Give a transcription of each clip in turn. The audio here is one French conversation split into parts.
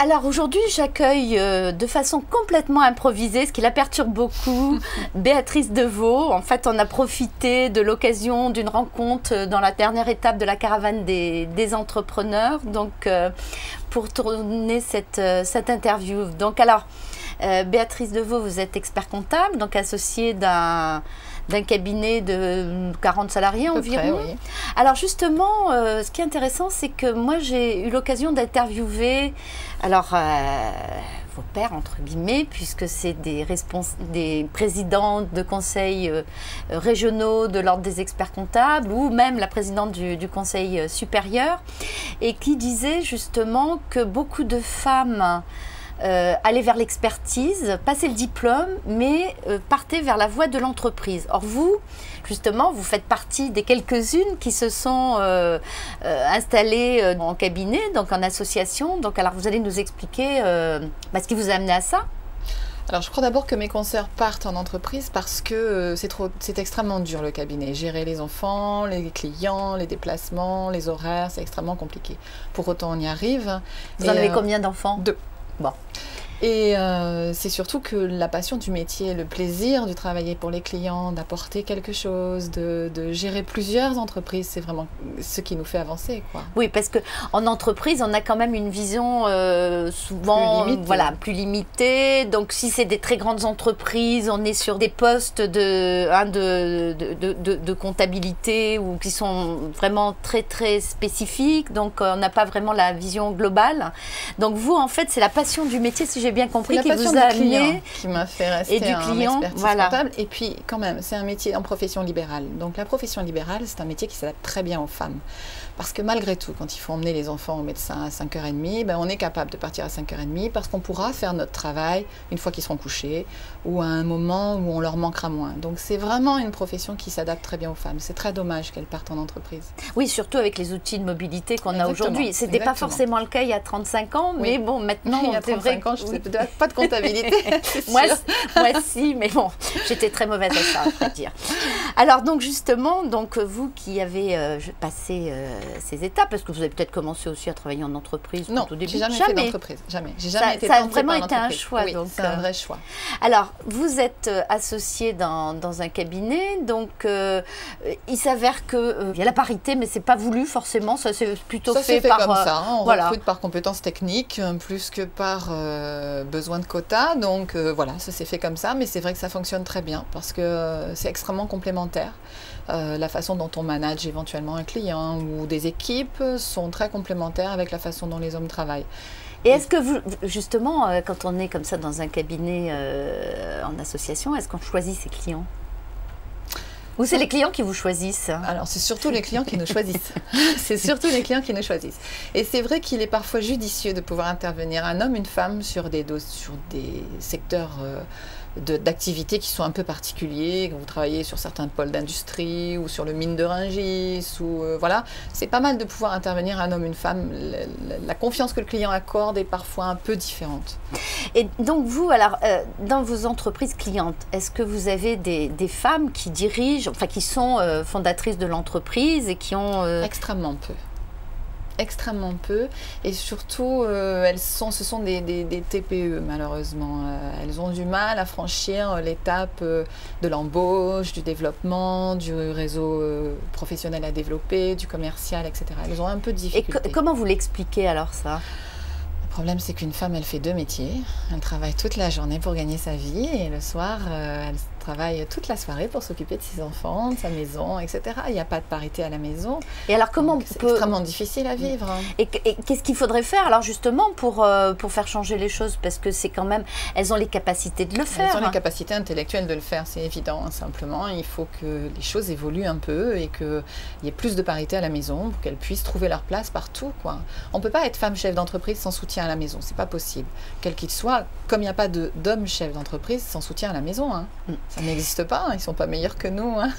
Alors aujourd'hui, j'accueille de façon complètement improvisée, ce qui la perturbe beaucoup, Béatrice Deveau. En fait, on a profité de l'occasion d'une rencontre dans la dernière étape de la caravane des entrepreneurs, donc pour tourner cette interview. Donc alors, Béatrice Deveau, vous êtes expert comptable, donc associée d'un cabinet de 40 salariés environ. Près, oui. Alors justement, ce qui est intéressant, c'est que moi j'ai eu l'occasion d'interviewer vos pairs, entre guillemets, puisque c'est des présidents de conseils régionaux de l'ordre des experts comptables ou même la présidente du conseil supérieur, et qui disait justement que beaucoup de femmes aller vers l'expertise, passer le diplôme, mais partir vers la voie de l'entreprise. Or vous, justement, vous faites partie des quelques-unes qui se sont installées en cabinet, donc en association. Donc alors vous allez nous expliquer ce qui vous a amené à ça. Alors, je crois d'abord que mes consoeurs partent en entreprise parce que c'est extrêmement dur le cabinet. Gérer les enfants, les clients, les déplacements, les horaires, c'est extrêmement compliqué. Pour autant, on y arrive. Vous en avez combien d'enfants? 2. Bon. Et c'est surtout que la passion du métier, le plaisir de travailler pour les clients, d'apporter quelque chose, de gérer plusieurs entreprises, c'est vraiment ce qui nous fait avancer, quoi. Oui, parce qu'en entreprise, on a quand même une vision souvent plus limitée. Donc si c'est des très grandes entreprises, on est sur des postes de comptabilité ou qui sont vraiment très très spécifiques. Donc on n'a pas vraiment la vision globale. Donc vous, en fait, c'est la passion du métier, si j'ai bien compris, qui vous a amené, qui m'a fait rester et du client, expertise comptable. Et puis quand même, c'est un métier en profession libérale. Donc la profession libérale, c'est un métier qui s'adapte très bien aux femmes. Parce que malgré tout, quand il faut emmener les enfants au médecin à 5h30, on est capable de partir à 5h30 parce qu'on pourra faire notre travail une fois qu'ils seront couchés ou à un moment où on leur manquera moins. Donc c'est vraiment une profession qui s'adapte très bien aux femmes. C'est très dommage qu'elles partent en entreprise. Oui, surtout avec les outils de mobilité qu'on a aujourd'hui. Ce n'était pas forcément le cas il y a 35 ans, mais bon, maintenant, il y a 35 ans, je ne faisais pas de comptabilité. moi si, mais bon, j'étais très mauvaise à ça, à vrai dire. Alors donc justement, vous qui avez passé ces étapes, parce que vous avez peut-être commencé aussi à travailler en entreprise non, tout au début. Jamais fait d'entreprise, jamais. J'ai jamais été ça a vraiment été un choix. Oui, c'est un vrai choix. Alors, vous êtes associé dans un cabinet, donc il s'avère qu'il y a la parité, mais c'est pas voulu forcément, ça c'est plutôt fait par... comme ça, on recrute par compétences techniques plus que par besoin de quotas, donc voilà, ça s'est fait comme ça, mais c'est vrai que ça fonctionne très bien parce que c'est extrêmement complémentaire. La façon dont on manage éventuellement un client ou des équipes sont très complémentaires avec la façon dont les hommes travaillent. Et est-ce que vous, justement, quand on est comme ça dans un cabinet en association, est-ce qu'on choisit ses clients? Ou c'est les clients qui vous choisissent? Alors, c'est surtout les clients qui nous choisissent. C'est surtout les clients qui nous choisissent. Et c'est vrai qu'il est parfois judicieux de pouvoir intervenir, un homme, une femme, sur des secteurs d'activités qui sont un peu particuliers. Quand vous travaillez sur certains pôles d'industrie ou sur le mine de Rungis, voilà, c'est pas mal de pouvoir intervenir un homme, une femme. La confiance que le client accorde est parfois un peu différente. Et donc vous, alors, dans vos entreprises clientes, est-ce que vous avez des femmes qui dirigent, enfin qui sont fondatrices de l'entreprise et qui ont... Extrêmement peu. Extrêmement peu, et surtout ce sont des TPE malheureusement. Elles ont du mal à franchir l'étape de l'embauche, du développement, du réseau professionnel à développer, du commercial, etc. Elles ont un peu de difficulté. Et comment vous l'expliquez alors ça? Le problème, c'est qu'une femme, elle fait 2 métiers. Elle travaille toute la journée pour gagner sa vie et le soir, elle travaille toute la soirée pour s'occuper de ses enfants, de sa maison, etc. Il n'y a pas de parité à la maison. Et alors comment c'est extrêmement difficile à vivre. Et qu'est-ce qu'il faudrait faire alors justement pour faire changer les choses? Parce que c'est quand même, elles ont les capacités de le faire. Elles ont les capacités intellectuelles de le faire, c'est évident. Simplement, il faut que les choses évoluent un peu et qu'il y ait plus de parité à la maison pour qu'elles puissent trouver leur place partout, quoi. On ne peut pas être femme chef d'entreprise sans soutien à la maison, c'est pas possible. Quel qu'il soit, comme il n'y a pas d'homme chef d'entreprise sans soutien à la maison, hein. Ça n'existe pas, hein. Ils ne sont pas meilleurs que nous, hein.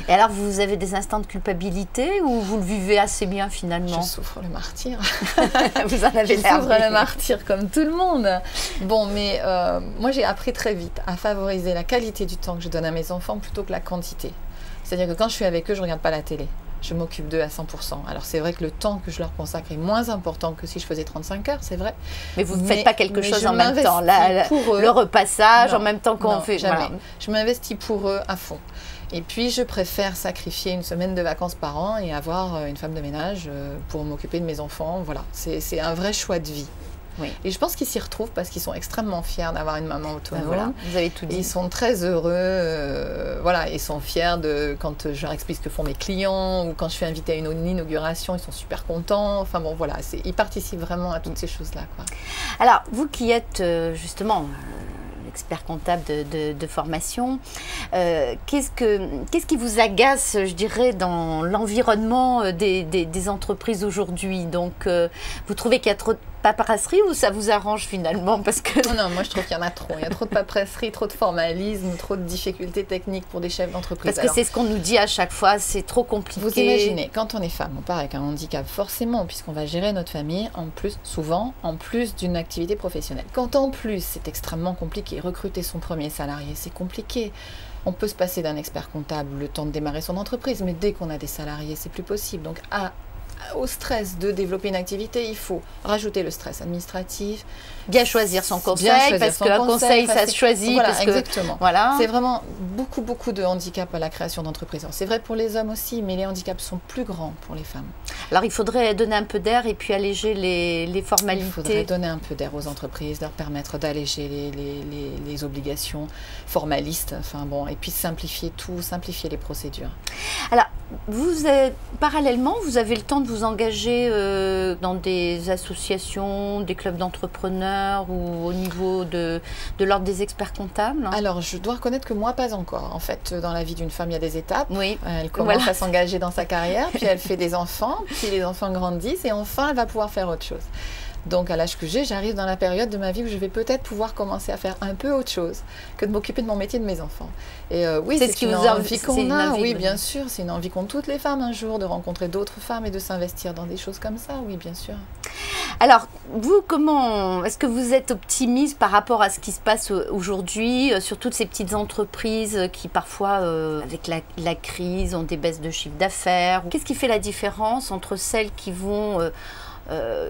Et alors, vous avez des instants de culpabilité ou vous le vivez assez bien finalement? Je souffre le martyre. Vous en avez l'air. Je souffre le martyre comme tout le monde. Bon, mais moi j'ai appris très vite à favoriser la qualité du temps que je donne à mes enfants plutôt que la quantité. C'est-à-dire que quand je suis avec eux, je ne regarde pas la télé. je m'occupe d'eux à 100%. Alors c'est vrai que le temps que je leur consacre est moins important que si je faisais 35 heures, c'est vrai. Mais vous ne faites pas quelque chose en même temps, pour eux. Le repassage en même temps qu'on fait. Jamais. Voilà. Je m'investis pour eux à fond. Et puis je préfère sacrifier une semaine de vacances par an et avoir une femme de ménage pour m'occuper de mes enfants. Voilà, c'est un vrai choix de vie. Oui. Et je pense qu'ils s'y retrouvent parce qu'ils sont extrêmement fiers d'avoir une maman autonome. Voilà, vous avez tout dit. Ils sont très heureux, voilà, ils sont fiers quand je leur explique ce que font mes clients ou quand je suis invitée à une inauguration, ils sont super contents. Enfin bon, voilà, ils participent vraiment à toutes ces choses-là, quoi. Alors, vous qui êtes justement expert comptable de formation, qu'est-ce qui vous agace, je dirais, dans l'environnement des entreprises aujourd'hui? Donc, vous trouvez qu'il y a trop de paperasserie ou ça vous arrange finalement? Parce que... Non, moi je trouve qu'il y en a trop. Il y a trop de paperasserie, trop de formalisme, trop de difficultés techniques pour des chefs d'entreprise. Parce que c'est ce qu'on nous dit à chaque fois, c'est trop compliqué. Vous imaginez, quand on est femme, on part avec un handicap forcément, puisqu'on va gérer notre famille, en plus, souvent, en plus d'une activité professionnelle. Quand en plus, c'est extrêmement compliqué, recruter son premier salarié, c'est compliqué. On peut se passer d'un expert comptable le temps de démarrer son entreprise, mais dès qu'on a des salariés, c'est plus possible. Donc, au stress de développer une activité, il faut rajouter le stress administratif. Bien choisir son conseil, parce qu'un conseil, ça se choisit. Voilà, parce exactement. Voilà. C'est vraiment beaucoup de handicap à la création d'entreprises. C'est vrai pour les hommes aussi, mais les handicaps sont plus grands pour les femmes. Alors, il faudrait donner un peu d'air et puis alléger les formalités. Il faudrait donner un peu d'air aux entreprises, leur permettre d'alléger les obligations formalistes, enfin bon, et puis simplifier tout, simplifier les procédures. Alors, parallèlement, vous avez le temps de vous engager dans des associations, des clubs d'entrepreneurs ou au niveau de l'ordre des experts comptables? Alors, je dois reconnaître que moi, pas encore. En fait, dans la vie d'une femme, il y a des étapes. Oui. Elle commence à s'engager dans sa carrière, puis elle fait des enfants, puis les enfants grandissent et enfin, elle va pouvoir faire autre chose. Donc à l'âge que j'ai, j'arrive dans la période de ma vie où je vais peut-être pouvoir commencer à faire un peu autre chose que de m'occuper de mon métier de mes enfants. Et oui, c'est une envie qu'on a. Oui, bien sûr, c'est une envie qu'ont toutes les femmes un jour, de rencontrer d'autres femmes et de s'investir dans des choses comme ça, oui, bien sûr. Alors, vous, est-ce que vous êtes optimiste par rapport à ce qui se passe aujourd'hui sur toutes ces petites entreprises qui parfois, avec la crise, ont des baisses de chiffre d'affaires? Qu'est-ce qui fait la différence entre celles qui vont...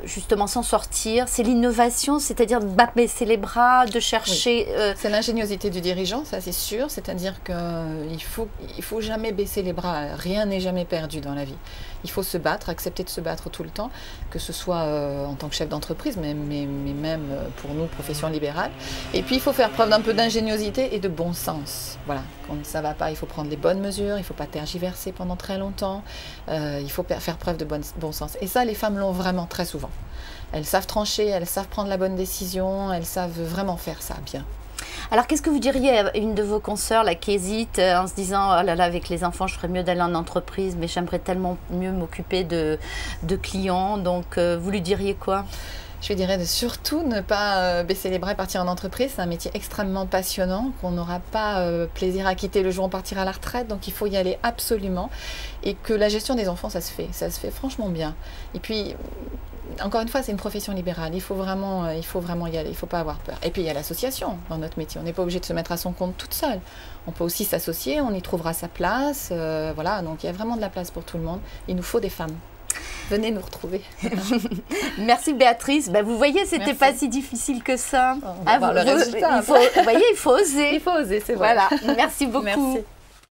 justement s'en sortir, c'est l'innovation, c'est-à-dire de baisser les bras, de chercher... Oui. C'est l'ingéniosité du dirigeant, ça c'est sûr, c'est-à-dire qu'il faut jamais baisser les bras, rien n'est jamais perdu dans la vie. Il faut se battre, accepter de se battre tout le temps, que ce soit en tant que chef d'entreprise, mais même pour nous, profession libérale. Et puis il faut faire preuve d'un peu d'ingéniosité et de bon sens. Voilà, quand ça ne va pas, il faut prendre les bonnes mesures, il ne faut pas tergiverser pendant très longtemps, il faut faire preuve de bon sens. Et ça, les femmes l'ont vraiment très souvent. Elles savent trancher, elles savent prendre la bonne décision, elles savent vraiment faire ça bien. Alors, qu'est-ce que vous diriez à une de vos consoeurs là, qui hésite en se disant « Oh là là, avec les enfants, je ferais mieux d'aller en entreprise, mais j'aimerais tellement mieux m'occuper de clients. » Donc, vous lui diriez quoi? Je lui dirais de surtout ne pas baisser les bras et partir en entreprise. C'est un métier extrêmement passionnant qu'on n'aura pas plaisir à quitter le jour où on partira à la retraite. Donc il faut y aller absolument. Et que la gestion des enfants, ça se fait franchement bien. Et puis, encore une fois, c'est une profession libérale. Il faut vraiment y aller. Il ne faut pas avoir peur. Et puis il y a l'association dans notre métier. On n'est pas obligé de se mettre à son compte toute seule. On peut aussi s'associer, on y trouvera sa place. Voilà, donc il y a vraiment de la place pour tout le monde. Il nous faut des femmes. Venez nous retrouver. Merci Béatrice. Ben, vous voyez, c'était pas si difficile que ça. On va voir le résultat. Vous voyez, il faut oser. Il faut oser, c'est vrai. Voilà. Merci beaucoup. Merci.